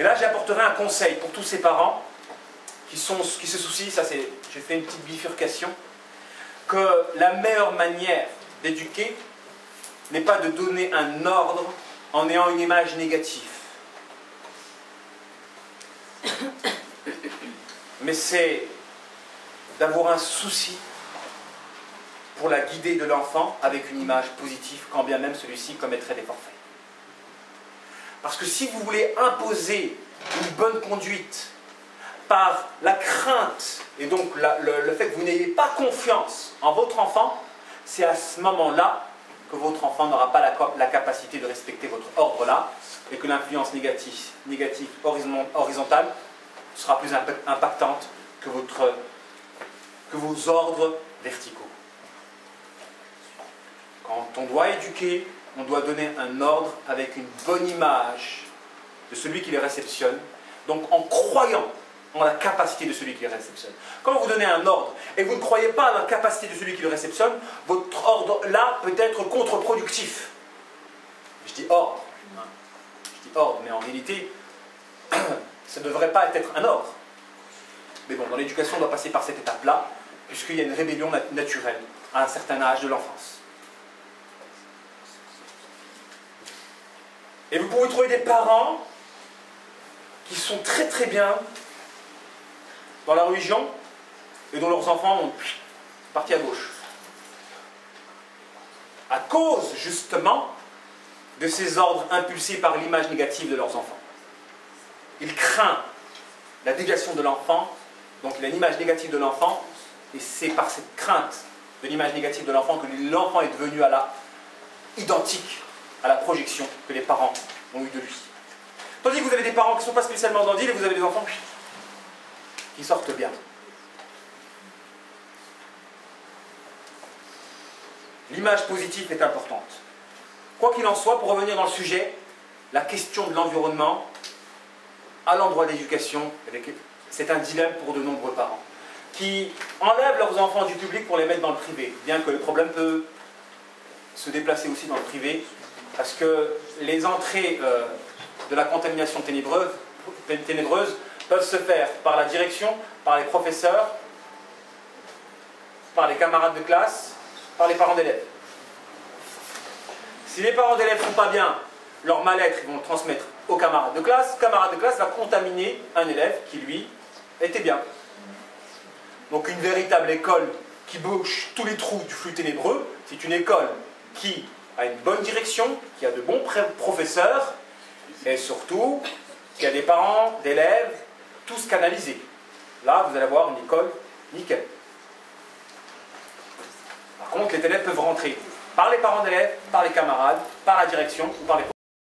Et là, j'apporterai un conseil pour tous ces parents qui se soucient, j'ai fait une petite bifurcation, que la meilleure manière d'éduquer n'est pas de donner un ordre en ayant une image négative. Mais c'est d'avoir un souci pour la guider de l'enfant avec une image positive, quand bien même celui-ci commettrait des forfaits. Parce que si vous voulez imposer une bonne conduite par la crainte et donc le fait que vous n'ayez pas confiance en votre enfant, c'est à ce moment-là que votre enfant n'aura pas la capacité de respecter votre ordre-là et que l'influence négative horizontale sera plus impactante que vos ordres verticaux. Quand on doit éduquer, on doit donner un ordre avec une bonne image de celui qui les réceptionne, donc en croyant en la capacité de celui qui les réceptionne. Quand vous donnez un ordre et vous ne croyez pas à la capacité de celui qui le réceptionne, votre ordre-là peut être contre-productif. Je dis ordre, mais en réalité, ça ne devrait pas être un ordre. Mais bon, dans l'éducation, on doit passer par cette étape-là, puisqu'il y a une rébellion naturelle à un certain âge de l'enfance. Et vous pouvez trouver des parents qui sont très très bien dans la religion et dont leurs enfants ont parti à gauche. À cause justement de ces ordres impulsés par l'image négative de leurs enfants. Ils craignent la déviation de l'enfant, donc il a une image négative de l'enfant, et c'est par cette crainte de l'image négative de l'enfant que l'enfant est devenu identique à la projection que les parents ont eue de lui. Tandis que vous avez des parents qui ne sont pas spécialement dandiles et vous avez des enfants qui sortent bien. L'image positive est importante. Quoi qu'il en soit, pour revenir dans le sujet, la question de l'environnement à l'endroit d'éducation, c'est un dilemme pour de nombreux parents qui enlèvent leurs enfants du public pour les mettre dans le privé, bien que le problème peut se déplacer aussi dans le privé, parce que les entrées de la contamination ténébreuse peuvent se faire par la direction, par les professeurs, par les camarades de classe, par les parents d'élèves. Si les parents d'élèves ne font pas bien leur mal-être, ils vont le transmettre aux camarades de classe. Le camarade de classe va contaminer un élève qui, lui, était bien. Donc une véritable école qui bouche tous les trous du flux ténébreux, c'est une école qui a une bonne direction, qui a de bons professeurs, et surtout, qui a des parents d'élèves tous canalisés. Là, vous allez avoir une école nickel. Par contre, les élèves peuvent rentrer par les parents d'élèves, par les camarades, par la direction ou par les professeurs.